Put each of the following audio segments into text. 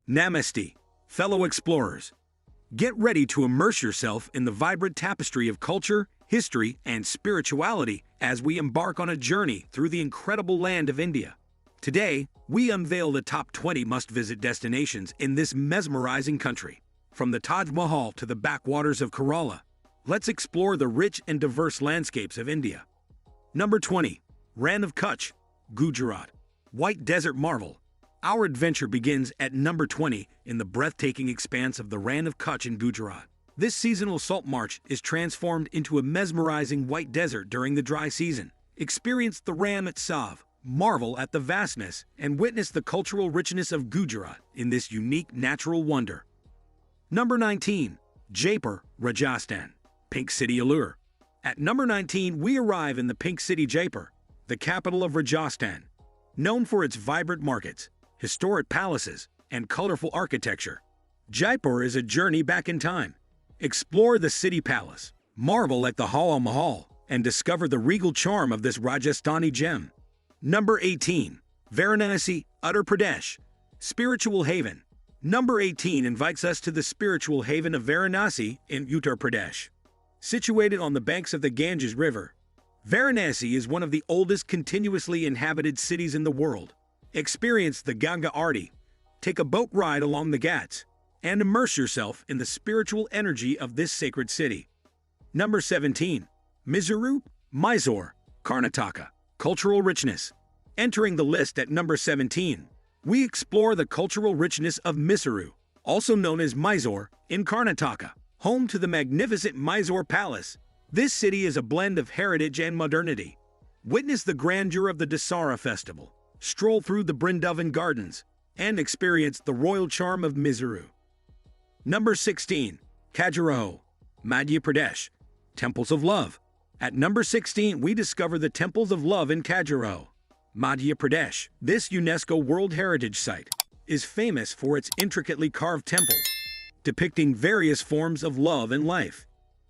Namaste, fellow explorers. Get ready to immerse yourself in the vibrant tapestry of culture, history, and spirituality as we embark on a journey through the incredible land of India. Today, we unveil the top 20 must-visit destinations in this mesmerizing country. From the Taj Mahal to the backwaters of Kerala, let's explore the rich and diverse landscapes of India. Number 20. Rann of Kutch, Gujarat. White Desert Marvel. Our adventure begins at number 20 in the breathtaking expanse of the Rann of Kutch in Gujarat. This seasonal salt marsh is transformed into a mesmerizing white desert during the dry season. Experience the Rann Utsav, marvel at the vastness, and witness the cultural richness of Gujarat in this unique natural wonder. Number 19. Jaipur, Rajasthan. Pink City Allure. At number 19, we arrive in the Pink City Jaipur, the capital of Rajasthan. Known for its vibrant markets, historic palaces, and colorful architecture, Jaipur is a journey back in time. Explore the city palace, marvel at the Hawal Mahal, and discover the regal charm of this Rajasthani gem. Number 18. Varanasi, Uttar Pradesh. Spiritual Haven. Number 18 invites us to the spiritual haven of Varanasi in Uttar Pradesh. Situated on the banks of the Ganges River, Varanasi is one of the oldest continuously inhabited cities in the world. Experience the Ganga Aarti, take a boat ride along the Ghats, and immerse yourself in the spiritual energy of this sacred city. Number 17. Mysuru, Mysore, Karnataka. Cultural richness. Entering the list at number 17, we explore the cultural richness of Mysuru, also known as Mysore, in Karnataka. Home to the magnificent Mysore Palace, this city is a blend of heritage and modernity. Witness the grandeur of the Dasara festival, stroll through the Brindavan Gardens, and experience the royal charm of Mysuru. Number 16. Khajuraho, Madhya Pradesh. Temples of Love. At number 16, we discover the Temples of Love in Khajuraho, Madhya Pradesh. This UNESCO World Heritage Site is famous for its intricately carved temples, depicting various forms of love and life.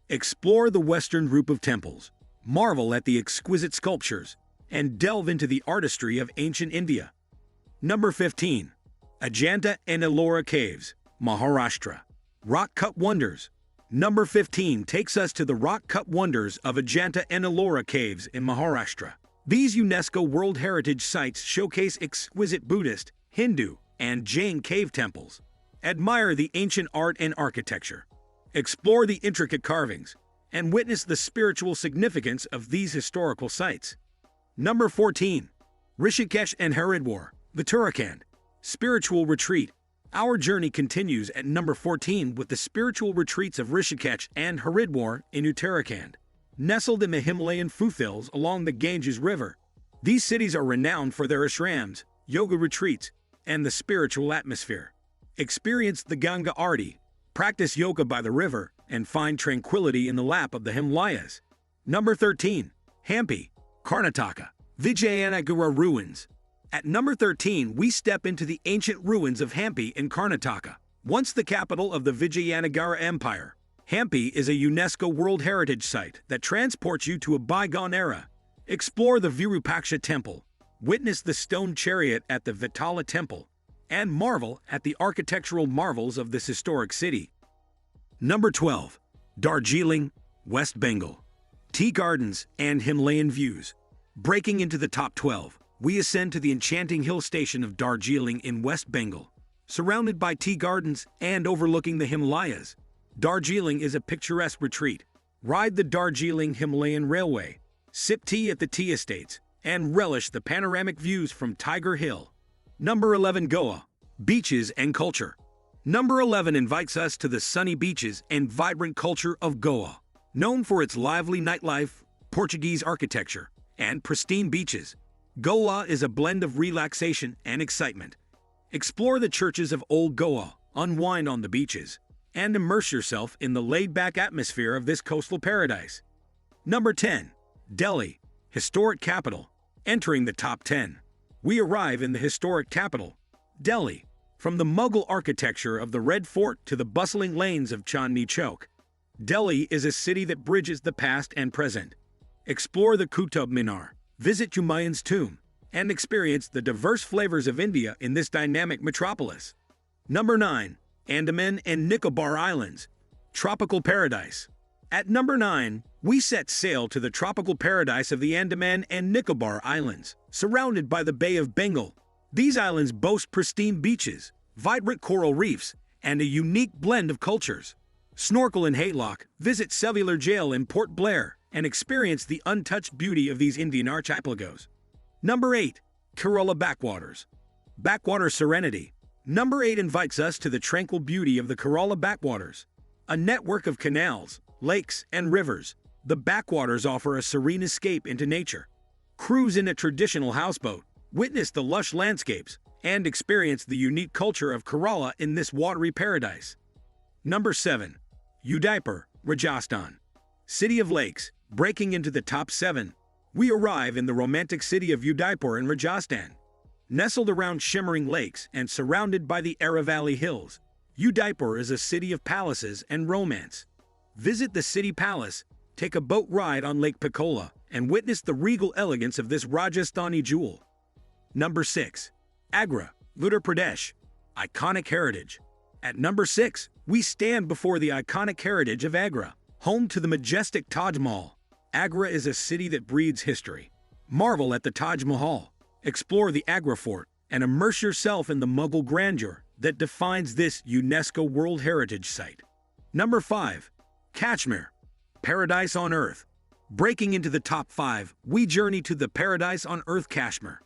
Explore the western group of temples, marvel at the exquisite sculptures, and delve into the artistry of ancient India. Number 15. Ajanta and Ellora Caves, Maharashtra. Rock-cut wonders. Number 15 takes us to the rock-cut wonders of Ajanta and Ellora Caves in Maharashtra. These UNESCO World Heritage Sites showcase exquisite Buddhist, Hindu, and Jain cave temples. Admire the ancient art and architecture. Explore the intricate carvings, and witness the spiritual significance of these historical sites. Number 14. Rishikesh and Haridwar, Uttarakhand. Spiritual Retreat. Our journey continues at number 14 with the spiritual retreats of Rishikesh and Haridwar in Uttarakhand. Nestled in the Himalayan foothills along the Ganges River, these cities are renowned for their ashrams, yoga retreats, and the spiritual atmosphere. Experience the Ganga Aarti, practice yoga by the river, and find tranquility in the lap of the Himalayas. Number 13. Hampi, Karnataka. Vijayanagara Ruins. At number 13, we step into the ancient ruins of Hampi in Karnataka. Once the capital of the Vijayanagara Empire, Hampi is a UNESCO World Heritage Site that transports you to a bygone era. Explore the Virupaksha Temple, witness the stone chariot at the Vitala Temple, and marvel at the architectural marvels of this historic city. Number 12. Darjeeling, West Bengal. Tea gardens and Himalayan views. Breaking into the top 12, we ascend to the enchanting hill station of Darjeeling in West Bengal. Surrounded by tea gardens and overlooking the Himalayas, Darjeeling is a picturesque retreat. Ride the Darjeeling Himalayan Railway, sip tea at the tea estates, and relish the panoramic views from Tiger Hill. Number 11. Goa, beaches and culture. Number 11 invites us to the sunny beaches and vibrant culture of Goa. Known for its lively nightlife, Portuguese architecture, and pristine beaches, Goa is a blend of relaxation and excitement. Explore the churches of Old Goa, unwind on the beaches, and immerse yourself in the laid-back atmosphere of this coastal paradise. Number 10. Delhi, historic capital. Entering the top 10, we arrive in the historic capital, Delhi. From the Mughal architecture of the Red Fort to the bustling lanes of Chandni Chowk, Delhi is a city that bridges the past and present. Explore the Qutub Minar, visit Humayun's tomb, and experience the diverse flavors of India in this dynamic metropolis. Number 9. Andaman and Nicobar Islands. Tropical Paradise. At number 9, we set sail to the tropical paradise of the Andaman and Nicobar Islands, surrounded by the Bay of Bengal. These islands boast pristine beaches, vibrant coral reefs, and a unique blend of cultures. Snorkel in Haylock, visit Cellular Jail in Port Blair, and experience the untouched beauty of these Indian archipelagos. Number 8. Kerala Backwaters. Backwater Serenity. Number 8 invites us to the tranquil beauty of the Kerala backwaters. A network of canals, lakes, and rivers, the backwaters offer a serene escape into nature. Cruise in a traditional houseboat, witness the lush landscapes, and experience the unique culture of Kerala in this watery paradise. Number 7. Udaipur, Rajasthan. City of Lakes. Breaking into the top 7, we arrive in the romantic city of Udaipur in Rajasthan. Nestled around shimmering lakes and surrounded by the Aravalli Hills, Udaipur is a city of palaces and romance. Visit the city palace, take a boat ride on Lake Pichola, and witness the regal elegance of this Rajasthani jewel. Number 6. Agra, Uttar Pradesh. Iconic heritage. At number 6, we stand before the iconic heritage of Agra, home to the majestic Taj Mahal. Agra is a city that breathes history. Marvel at the Taj Mahal, explore the Agra Fort, and immerse yourself in the Mughal grandeur that defines this UNESCO World Heritage Site. Number 5. Kashmir, Paradise on Earth. Breaking into the top 5, we journey to the Paradise on Earth Kashmir.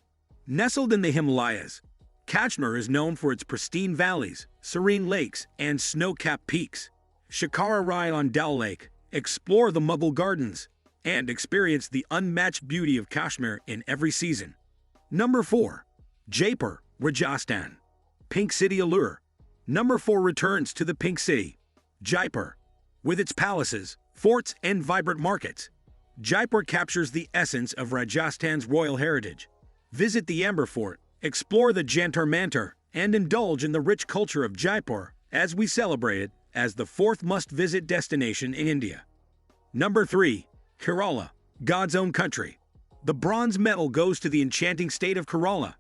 Nestled in the Himalayas, Kashmir is known for its pristine valleys, serene lakes, and snow-capped peaks. Shikara ride on Dal Lake, explore the Mughal gardens, and experience the unmatched beauty of Kashmir in every season. Number 4. Jaipur, Rajasthan. Pink City Allure. Number 4 returns to the Pink City, Jaipur. With its palaces, forts, and vibrant markets, Jaipur captures the essence of Rajasthan's royal heritage. Visit the Amber Fort, explore the Jantar Mantar, and indulge in the rich culture of Jaipur as we celebrate it as the 4th must-visit destination in India. Number 3. Kerala, God's own country. The bronze medal goes to the enchanting state of Kerala.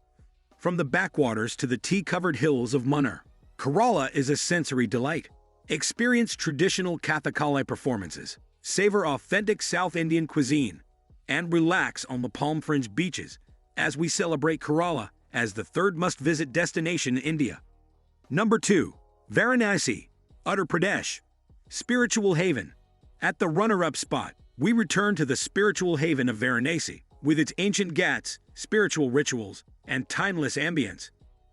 From the backwaters to the tea-covered hills of Munnar, Kerala is a sensory delight. Experience traditional Kathakali performances, savor authentic South Indian cuisine, and relax on the palm-fringed beaches as we celebrate Kerala as the 3rd must-visit destination in India. Number 2. Varanasi, Uttar Pradesh. Spiritual haven. At the runner-up spot, we return to the spiritual haven of Varanasi, with its ancient ghats, spiritual rituals, and timeless ambience.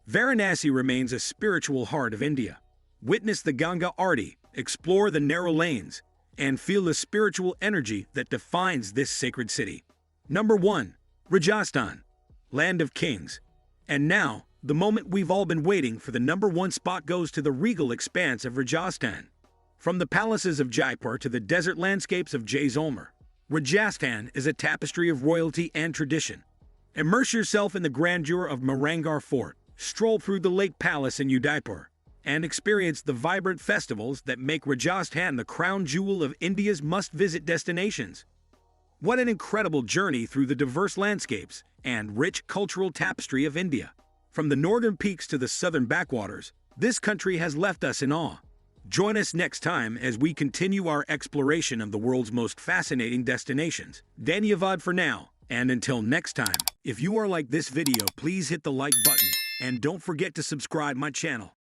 Varanasi remains a spiritual heart of India. Witness the Ganga Aarti, explore the narrow lanes, and feel the spiritual energy that defines this sacred city. Number 1. Rajasthan, Land of Kings. And now, the moment we've all been waiting for, the number 1 spot goes to the regal expanse of Rajasthan. From the palaces of Jaipur to the desert landscapes of Jaisalmer, Rajasthan is a tapestry of royalty and tradition. Immerse yourself in the grandeur of Marangar Fort, stroll through the Lake Palace in Udaipur, and experience the vibrant festivals that make Rajasthan the crown jewel of India's must-visit destinations. What an incredible journey through the diverse landscapes and rich cultural tapestry of India. From the northern peaks to the southern backwaters, this country has left us in awe. Join us next time as we continue our exploration of the world's most fascinating destinations. Dhanyavad for now, and until next time. If you are like this video, please hit the like button, and don't forget to subscribe my channel.